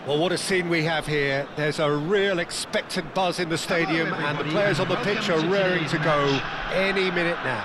Well, what a scene we have here. There's a real expectant buzz in the stadium, and the players on the pitch are raring to go any minute now.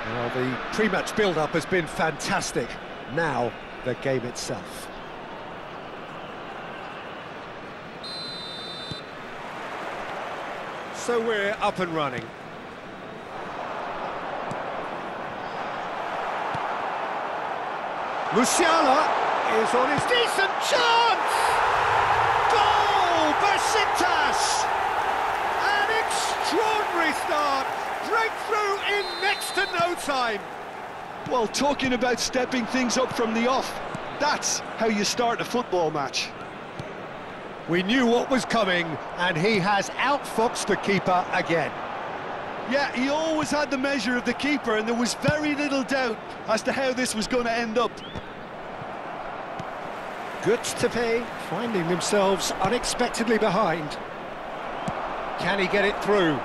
Well, the pre-match build-up has been fantastic. Now, the game itself. So we're up and running. Musiala is on his decent chance! Goal! Besiktas! An extraordinary start! Breakthrough in next to no time! Well, talking about stepping things up from the off, that's how you start a football match. We knew what was coming, and he has outfoxed the keeper again. Yeah, he always had the measure of the keeper, and there was very little doubt as to how this was going to end up. Goods to pay, finding themselves unexpectedly behind. Can he get it through?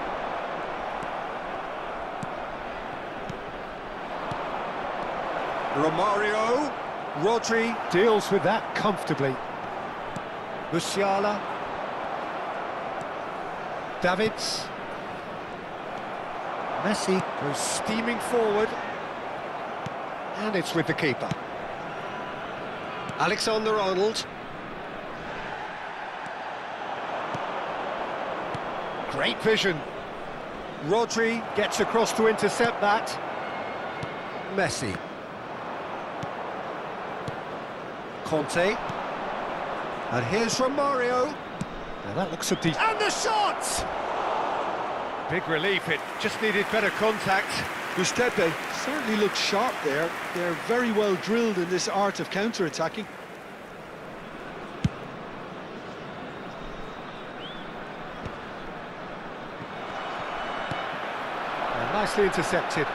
Romario, Rodri deals with that comfortably. Musiala, Davids, Messi goes steaming forward, and it's with the keeper. Alexander-Arnold. Great vision. Rodri gets across to intercept that. Messi. Conte. And here's Romario. Now that looks a decent... And the shot! Big relief, it just needed better contact. Giuseppe certainly looked sharp there. They're very well drilled in this art of counter-attacking. Nicely intercepted.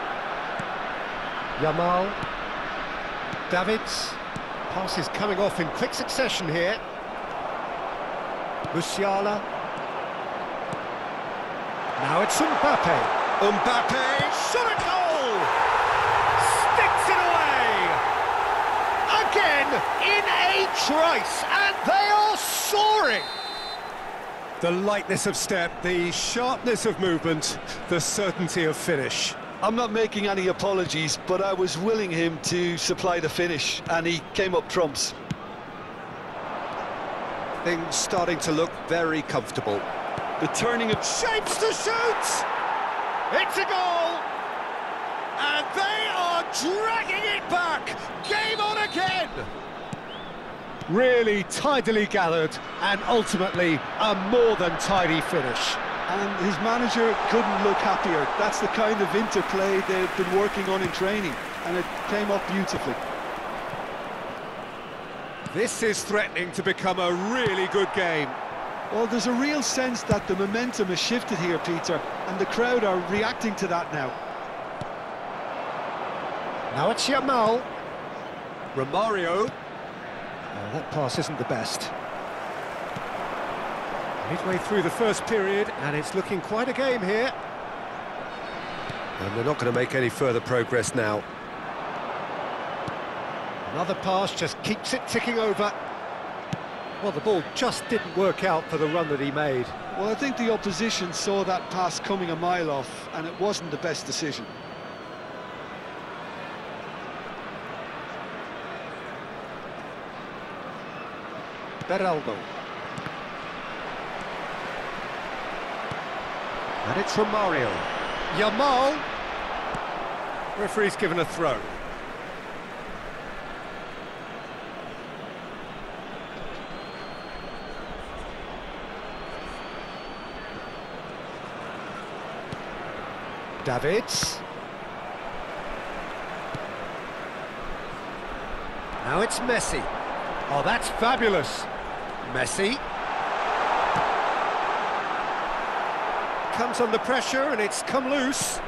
Yamal. Davids. Pass is coming off in quick succession here. Musiala. Now it's Mbappe. Mbappe, shot a goal! Sticks it away! Again, in a trice, and they are soaring! The lightness of step, the sharpness of movement, the certainty of finish. I'm not making any apologies, but I was willing him to supply the finish, and he came up trumps. Things starting to look very comfortable. The turning of shapes to shoot! It's a goal! And they are dragging it back! Game on again! Really tidily gathered, and ultimately a more than tidy finish. And his manager couldn't look happier. That's the kind of interplay they've been working on in training, and it came up beautifully. This is threatening to become a really good game. Well, there's a real sense that the momentum has shifted here, Peter, and the crowd are reacting to that now. Now it's Yamal. Romario. That pass isn't the best. Midway through the first period, and it's looking quite a game here. And they're not going to make any further progress now. Another pass just keeps it ticking over. Well, the ball just didn't work out for the run that he made. Well, I think the opposition saw that pass coming a mile off, and it wasn't the best decision. Beraldo. And it's Romario. Yamal. Referee's given a throw. Davids. Now it's Messi. Oh, that's fabulous. Messi. Comes under pressure and it's come loose.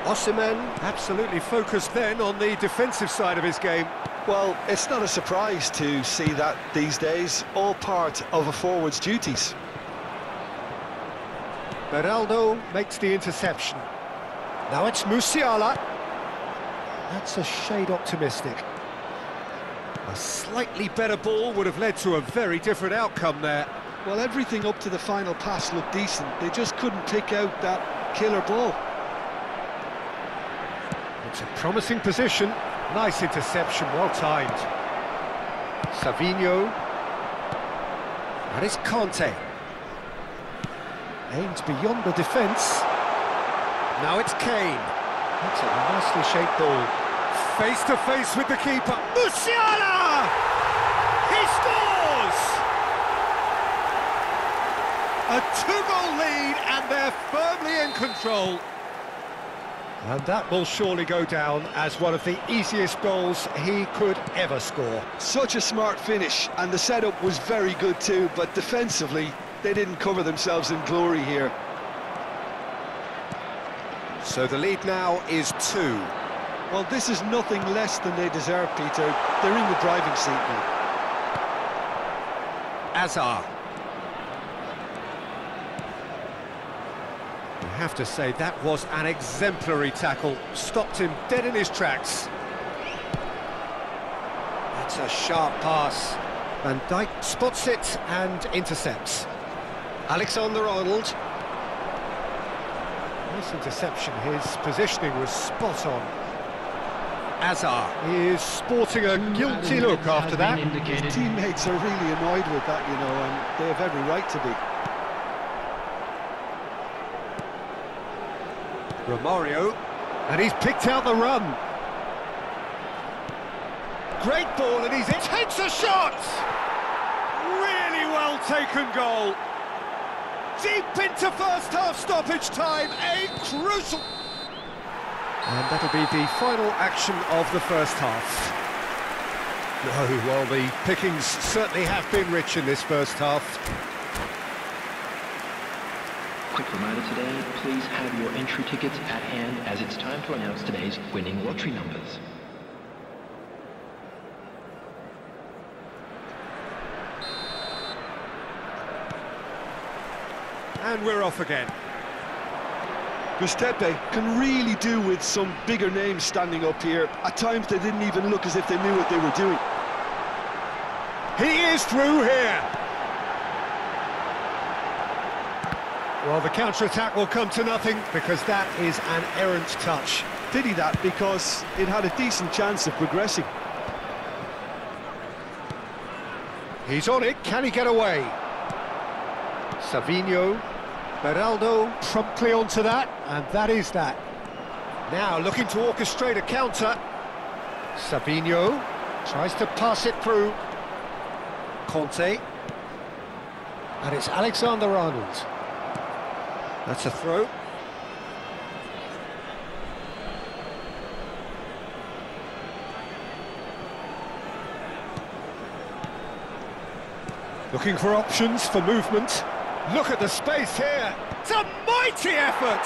Osimhen absolutely focused then on the defensive side of his game. Well, it's not a surprise to see that these days, all part of a forward's duties. Beraldo makes the interception. Now it's Musiala. That's a shade optimistic. A slightly better ball would have led to a very different outcome there. Well, everything up to the final pass looked decent. They just couldn't pick out that killer ball. It's a promising position. Nice interception, well timed. Savinho. And it's Conte. Aimed beyond the defence. Now it's Kane. That's a nicely shaped ball. Face to face with the keeper. Musiala! He scores! A two-goal lead and they're firmly in control. And that will surely go down as one of the easiest goals he could ever score. Such a smart finish, and the setup was very good too, but defensively, they didn't cover themselves in glory here. So the lead now is 2. Well, this is nothing less than they deserve, Peter. They're in the driving seat now. Azar. I have to say, that was an exemplary tackle. Stopped him dead in his tracks. That's a sharp pass. Van Dijk spots it and intercepts. Alexander-Arnold. Nice interception. His positioning was spot on. Azar is sporting a guilty look after that. His teammates are really annoyed with that, you know, and they have every right to be. Romario, and he's picked out the run. Great ball, and he takes a shot! Really well taken goal. Deep into first half stoppage time, a crucial... And that'll be the final action of the first half. Oh, well, the pickings certainly have been rich in this first half. Quick reminder today, please have your entry tickets at hand as it's time to announce today's winning lottery numbers. And we're off again. Giuseppe can really do with some bigger names standing up here. At times they didn't even look as if they knew what they were doing. He is through here. Well, the counter-attack will come to nothing because that is an errant touch. Pity that, because it had a decent chance of progressing. He's on it, can he get away? Savinho, Beraldo promptly onto that, and that is that. Now looking to orchestrate a counter. Savinho tries to pass it through. Conte. And it's Alexander-Arnold. That's a throw. Looking for options for movement. Look at the space here. It's a mighty effort.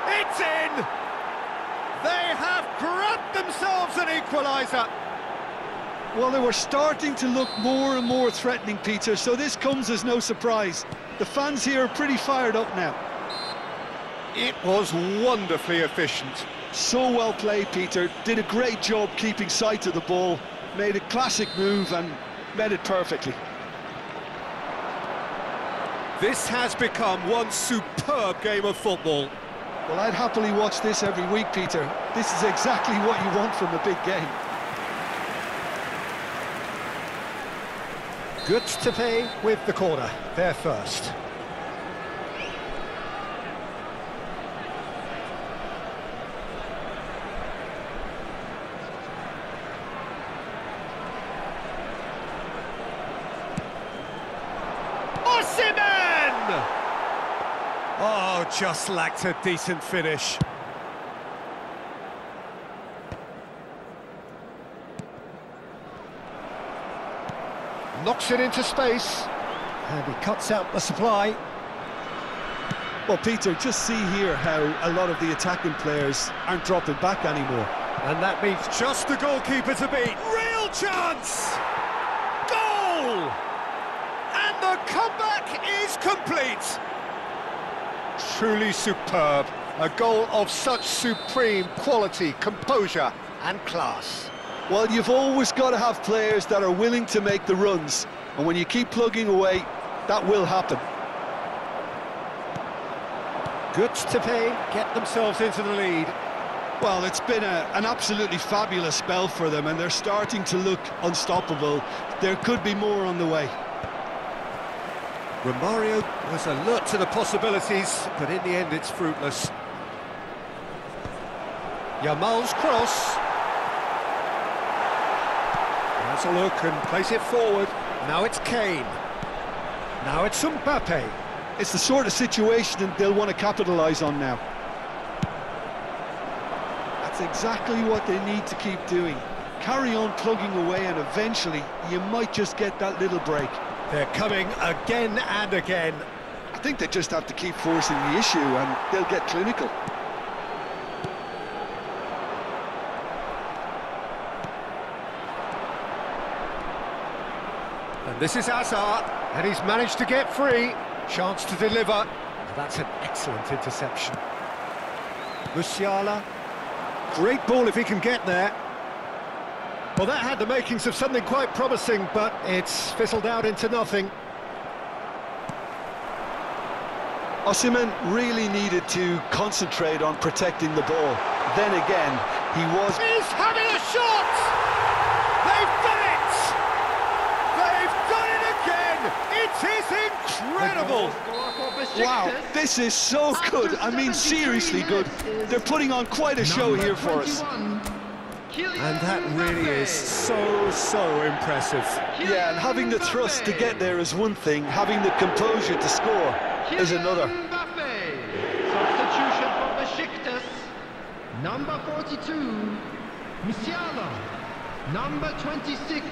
It's in. They have grabbed themselves an equaliser. Well, they were starting to look more and more threatening, Peter, so this comes as no surprise. The fans here are pretty fired up now. It was wonderfully efficient. So well played, Peter. Did a great job keeping sight of the ball. Made a classic move and met it perfectly. This has become one superb game of football. Well, I'd happily watch this every week, Peter. This is exactly what you want from a big game. Good to pay with the corner. They're first. Oh, just lacked a decent finish. Knocks it into space, and he cuts out the supply. Well, Peter, just see here how a lot of the attacking players aren't dropping back anymore. And that means just the goalkeeper to beat. Real chance! Goal! And the comeback is complete. Truly superb. A goal of such supreme quality, composure and class. Well, you've always got to have players that are willing to make the runs, and when you keep plugging away, that will happen. Good to pay, get themselves into the lead. Well, it's been an absolutely fabulous spell for them, and they're starting to look unstoppable. There could be more on the way. Romario was alert to the possibilities, but in the end it's fruitless. Yamal's cross. Has a look and plays it forward. Now it's Kane. Now it's Mbappe. It's the sort of situation that they'll want to capitalise on now. That's exactly what they need to keep doing. Carry on plugging away, and eventually you might just get that little break. They're coming again and again. I think they just have to keep forcing the issue and they'll get clinical. And this is Hazard, and he's managed to get free. Chance to deliver. That's an excellent interception. Musiala. Great ball if he can get there. Well, that had the makings of something quite promising, but it's fizzled out into nothing. Osimhen really needed to concentrate on protecting the ball. Then again, he was... He's having a shot! They've done it! They've done it again! It is incredible! Wow, this is so good. I mean, seriously good. They're putting on quite a show here for us. And that really is so impressive. Yeah, and having the thrust to get there is one thing, having the composure to score is another. Substitution for Besiktas. Number 42, Musiala. Number 26,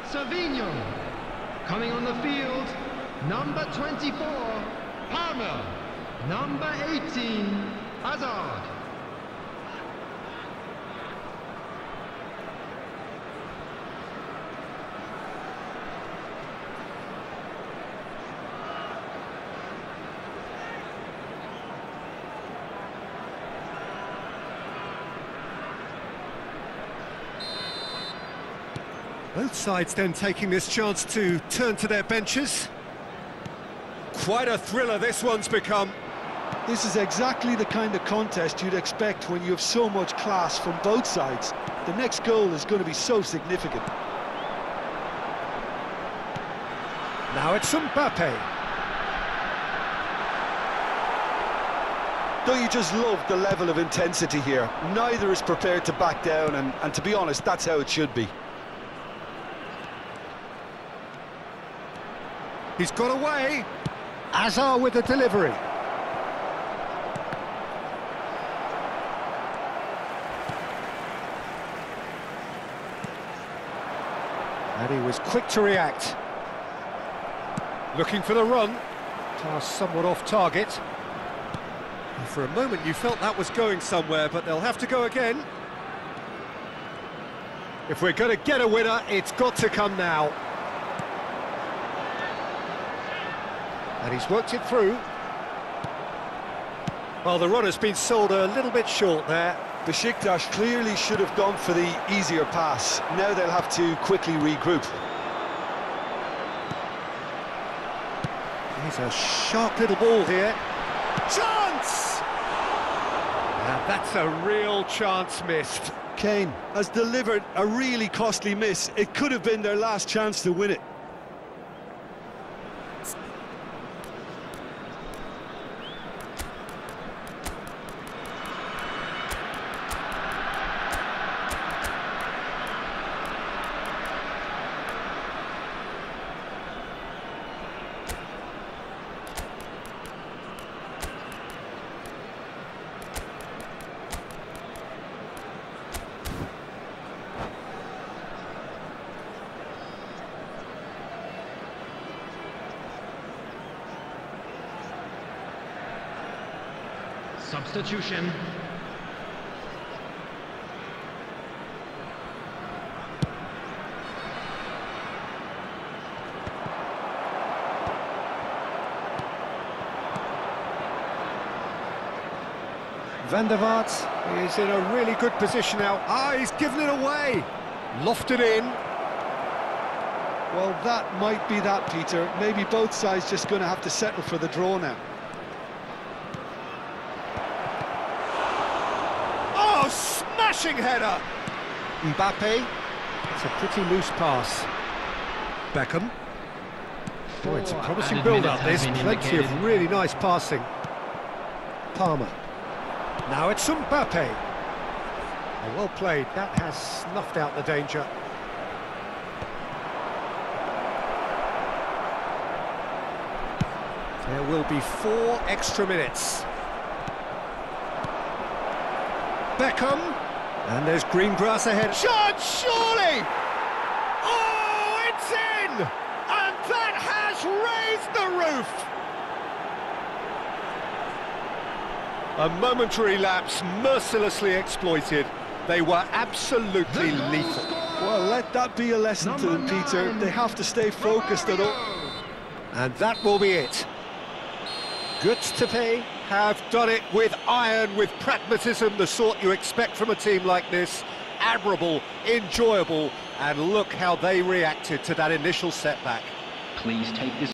Savinho. Coming on the field, number 24, Palmer. Number 18, Hazard. Both sides then taking this chance to turn to their benches. Quite a thriller this one's become. This is exactly the kind of contest you'd expect when you have so much class from both sides. The next goal is going to be so significant. Now it's Mbappe. Don't you just love the level of intensity here? Neither is prepared to back down, and to be honest, that's how it should be. He's got away. Hazard with the delivery. And he was quick to react. Looking for the run. Pass somewhat off target. And for a moment you felt that was going somewhere, but they'll have to go again. If we're going to get a winner, it's got to come now. And he's worked it through. Well, the run has been sold a little bit short there. Besiktas clearly should have gone for the easier pass. Now they'll have to quickly regroup. Here's a sharp little ball here. Chance! And that's a real chance missed. Kane has delivered a really costly miss. It could have been their last chance to win it. Substitution. Van der Vaart is in a really good position now. Ah, he's given it away. Lofted in. Well, that might be that, Peter. Maybe both sides just going to have to settle for the draw now. Oh, smashing header! Mbappe. It's a pretty loose pass. Beckham. Oh, it's a promising build-up, this. Plenty of really nice passing. Palmer. Now it's Mbappe. Oh, well played. That has snuffed out the danger. There will be 4 extra minutes. Beckham. And there's green grass ahead. Shot, surely! Oh, it's in! And that has raised the roof! A momentary lapse, mercilessly exploited. They were absolutely lethal. Well, let that be a lesson to them, Peter. They have to stay focused at all. And that will be it. Gutztepe have done it with iron, with pragmatism, the sort you expect from a team like this. Admirable, enjoyable, and look how they reacted to that initial setback. Please take this